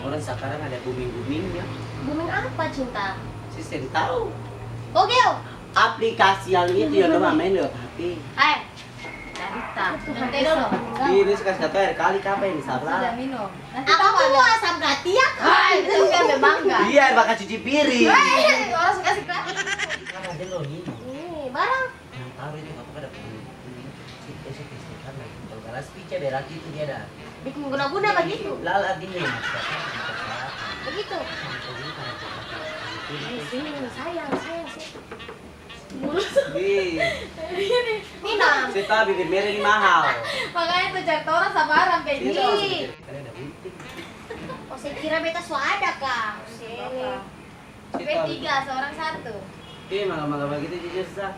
orang sekarang ada booming-boomingnya. Booming apa cinta? Sistem tahu. Gogel. Aplikasi yang itu yang lo main lewat HP. Hai. Narita. Nanti dulu. Ini sekarang satu air kali kapan ini Sudah salah. minum. Nanti Apa tahu tuh ada. asam berarti ya? Hai, itu kan bangga. Iya, bakal cuci piring. Orang suka sih kan. Kan ada lo ini. Ini barang. Yang tahu itu apa ada kalau kelas pica berarti itu dia ada. Bikin guna-guna begitu. Lala dia. Begitu. Ini sayang sih. Minum. Saya tahu bibir merah ini mahal. Makanya tuh cari orang sabaran kayak Iya, gini. karena ada gunting. Oh, saya kira beta suada kak. P3 seorang satu. Iya, malah begitu jujur sah.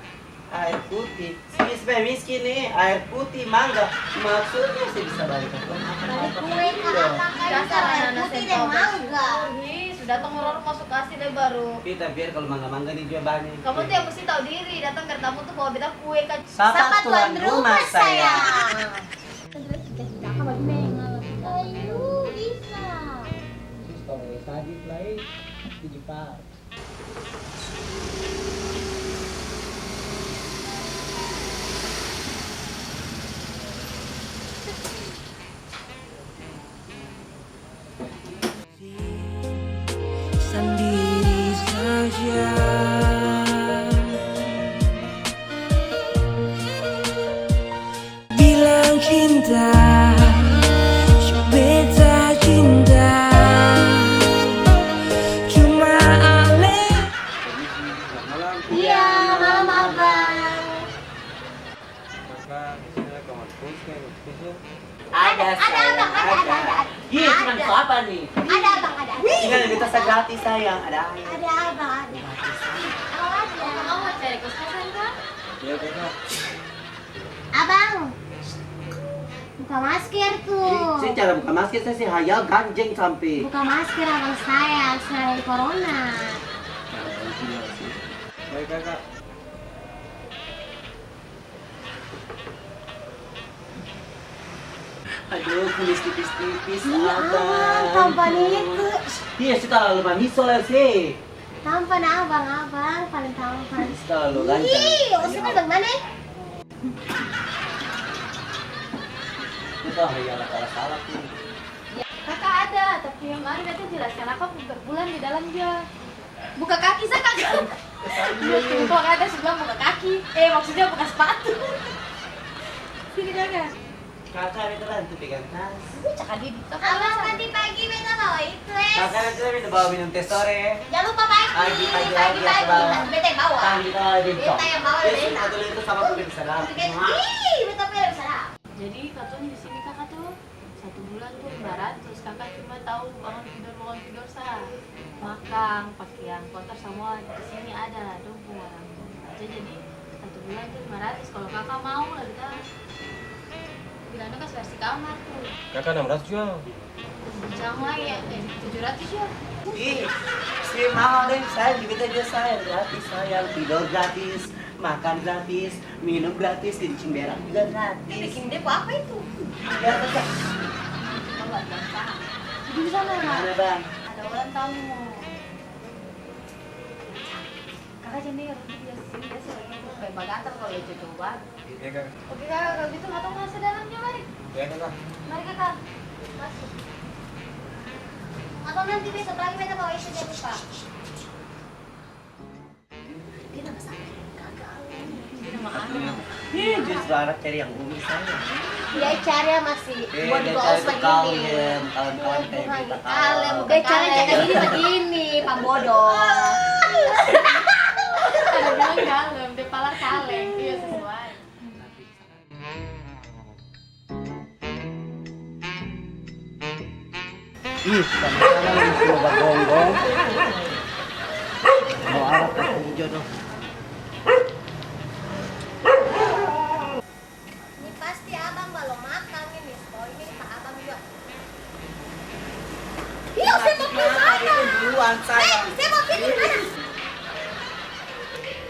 Air putih, supaya miskin nih, air putih mangga. Maksudnya saya bisa balik ke Dari kue ke apa kayak Dasar air anak putih dan mangga. Ih, sudah datang orang masuk kasih deh baru. Kita biar kalau mangga-mangga dijual banyak. Kamu tuh yang mesti tahu diri, datang ke tamu tuh bawa beta kue kan. Sapa tuan rumah saya. Ayo, bisa. Kalau tadi lain di Jepang. Sendiri saja bilang cinta beta cinta cuma aneh. Malam. Iya, malam abang. Ada sayang, abang, ada. Iya, cuma Ada. itu apa nih? Ada abang, ada. Tinggal minta gratis sayang, ada air. Ada abang, ada. Oh, ada. Kamu mau cari kos-kosan kan? Ya, Kak. Abang. Buka masker tuh. Saya cara buka masker saya sih hayal ganjeng sampai. Buka masker abang saya, selain corona. Baik, Kakak. Aduh, kumis tipis-tipis, Iya, abang, tampan itu. Iya, sih terlalu manis soalnya sih. Tampan abang, paling tampan. Terlalu ganjeng. Ih, usah bang mana? Itu hayal salah-salah tuh. Kakak ada, tapi yang mari beta jelaskan apa berbulan di dalam dia. Buka kaki saya kakak. Kok ada sebelah buka kaki? Maksudnya buka sepatu. Sini kakak. Kakak itu lah, itu pegang tas. Cakap di Abang tadi pagi beta bawa itu Kakak itu minta bawa minum teh sore. Jangan lupa pagi. Pagi lagi aku bawa. Beta yang bawa. Tadi kita di Beta yang bawa Yes, beta. betul itu sama aku bisa dalam. Ih, beta pilih salah. Jadi katanya di sini kakak tuh 1 bulan tuh 500. Kakak cuma tahu bangun tidur sah. Makan, pakaian kotor semua di sini ada. Dong orang aja jadi 1 bulan tuh 500. Kalau kakak mau lah kita bilangnya kasih versi kamar tuh. Kakak 600 jual. Jangan lagi ya, 700 ya. Ih, si mahal deh, saya juga dia saya gratis, sayang tidur gratis, makan gratis, minum gratis, kencing berak juga gratis. Bikin depo apa itu? Ya tetap. Kita buat bangsa. Di sana Mana bang? ada orang tamu. Kakak jadi harus dia sini dia sering kayak bagatar kalau itu coba. Iya kakak. Oke kakak, kalau gitu atau masuk dalamnya mari. Iya kakak. Mari kakak. Masuk. Atau nanti besok lagi beta bawa itu dia lupa. Dia nama sakit. Gagal. Dia nama anak. Ih, justru anak cari yang bumi saya. Dia cari masih buat Dia goals cari begini. kalem, kawan-kawan kayak Bukan kita kalem, kalem. dia cari begini begini, Pak Bodoh. Ada bilang kalem, dia palar kaleng. Iya sesuai. Ih, sama-sama yang semua gonggong. Mau arah ke jodoh. Ini pasti abang belum makan ini. Oh ini Pak Abang juga. Iya, saya mau pilih mana? Duluan saya. Saya mau pilih mana?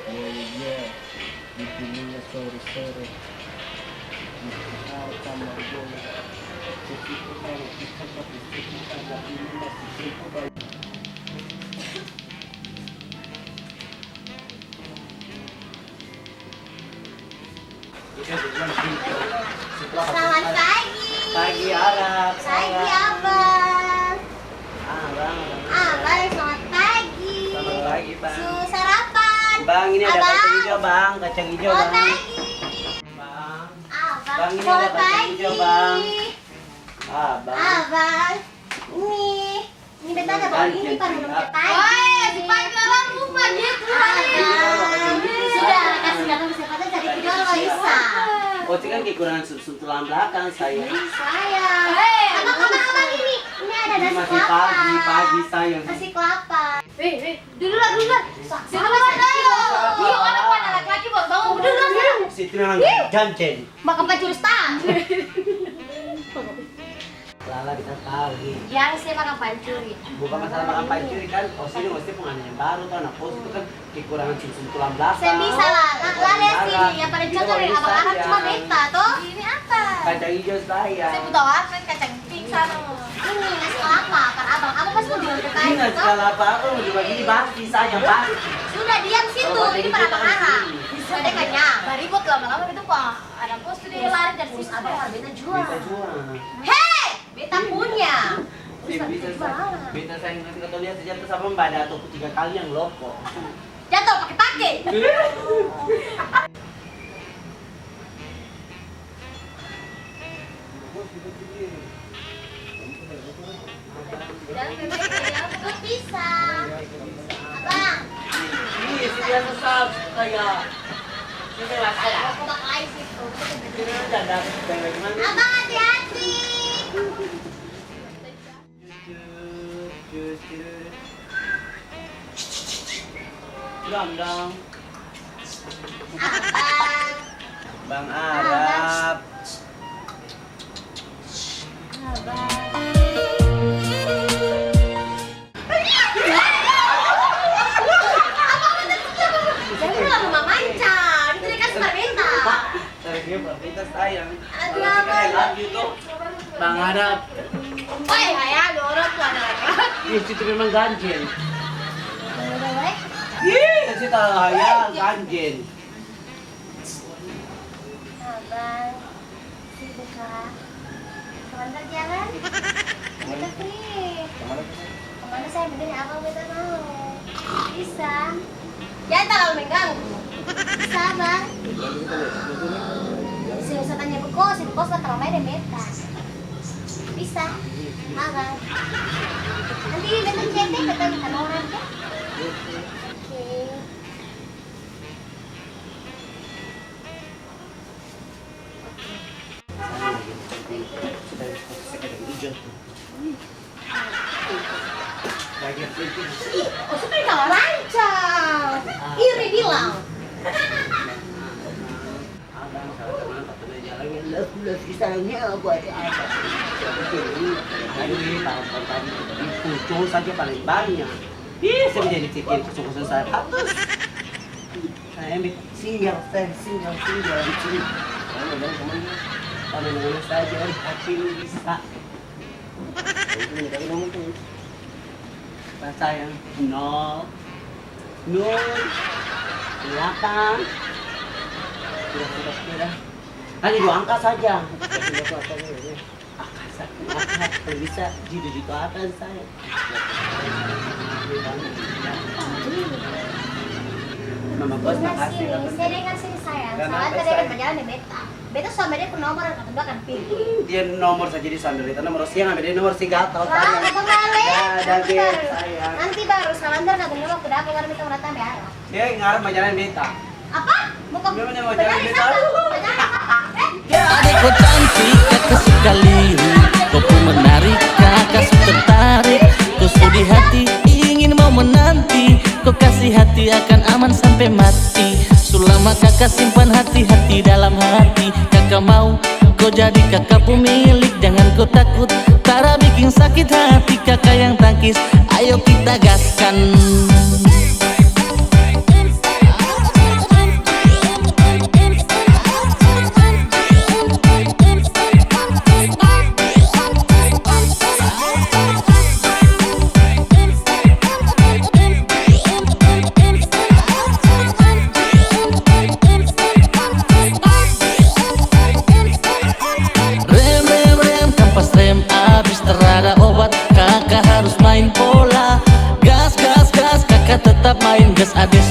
Iya, dipilihnya sore-sore. Sama gue. Selamat pagi. Pagi Arab. Pagi abang. Abang. Abang selamat pagi. Selamat pagi bang. Sarapan. Bang ini ada Abang. kacang hijau bang, kacang hijau Selamat bang. pagi. Bang. Abang. Bang, ini Selamat ada kacang pagi. hijau, Bang. Abang. Abang. Ini beta ada bau ini pak minum teh pagi. Woi, si pagi orang lupa gitu. Sudah kasih datang kesempatan jadi tidur loh Isa. Kocik kan kekurangan tulang belakang saya. Sayang. Hei, Abang ini ada Ini nasi masih kelapa. pagi sayang. Nasi kelapa. dulu lah. Sini lah ayo. Yuk anak mana laki-laki baru bangun dulu lah. Situ memang janjen. Makan pancurus tak? Lala kita tahu nih. Yang sih makan pancuri. Bukan masalah makan pancuri kan, kos ini mesti penganan yang baru tuh anak kos itu kan kekurangan sumsum tulang belakang. Saya bisa lah. Lah sini yang paling cocok dari abang Arab cuma beta toh. Ini apa? Kacang hijau saya. Saya butuh apa? Kacang pingsan. Ini nasi kelapa kan abang. Abang pasti mau jual ke Ini kain nasi toh? kelapa aku mau juga gini basi saya basi. Sudah diam situ. Ini para abang Arab. Ada kenyang. Ribut lama-lama itu pak. Ada bos tuh dia lari dari Terus situ. abang harus beta jual. Bisa jual. Hei, beta punya. Bisa saya nanti kata lihat sejatuh sama mbak ada atau 3 kali yang loko. Jatuh pakai. Jangan bebek ya. Terus bisa. Abang. Ini sekian sesal kayak ini masalah. Aku bakal lain situ. Ini ada bagaimana? Abang hati-hati. Dong. Abang. Bang Arab. Abang. Jangan lama memancar. Itu dikasih pemerintah. Saya perminta sayang. Aduh, Kalau sekali Abang. lagi tuh Bang Arab. Woi, ayah ada orang tuh ada laki-laki. Ih, itu memang ganjen. Udah baik. Ih, itu tahu ya ganjen. Abang. Sibuk kah? Sebentar jalan. Kita free. Kemana saya begini abang beta mau? Bisa. Jangan terlalu mengganggu. Bisa bang. Saya usah tanya ke kos, di kos lah terlalu main beta. Bisa. Abang. Nanti beta chatting, beta minta nomor aja. Oke. Oh, seperti kalau lancang. Iri bilang. Pucung saja paling banyak. Ih, saya menjadi cikin kesungguhan saya hapus. Saya ambil singgah di sini. Mana saja hati bisa. Pas saya 0 belakang sudah hanya 2 angka saja. Angka kalau bisa jitu atas saya. Mama bos makasih. Saya dengan sini sayang. Kenapa, Soalnya tadi sayang? ada perjalanan di beta. Beta sama dia pun nomor yang kedua kan pilih. Dia nomor saja di sambil itu nomor siang ambil dia nomor si gatal Wah, sayang. beta balik. Ada Nanti ge baru. sayang. Nanti baru salandar kata dulu waktu dapur karena beta mau datang di arah. Dia ngarep majalah beta. Apa? Bukan. Dia mau jalan beta. Adikku cantik, kakak sekali. Kau pun menarik, kakak tertarik. Kau sudi hati, ingin mau menanti. Kau kasih hati akan aman sampai mati. Selama kakak simpan hati-hati dalam hati. Kakak mau kau jadi kakak pemilik. Jangan kau takut, Tara bikin sakit hati. Kakak yang tangkis, ayo kita gaskan. ABCD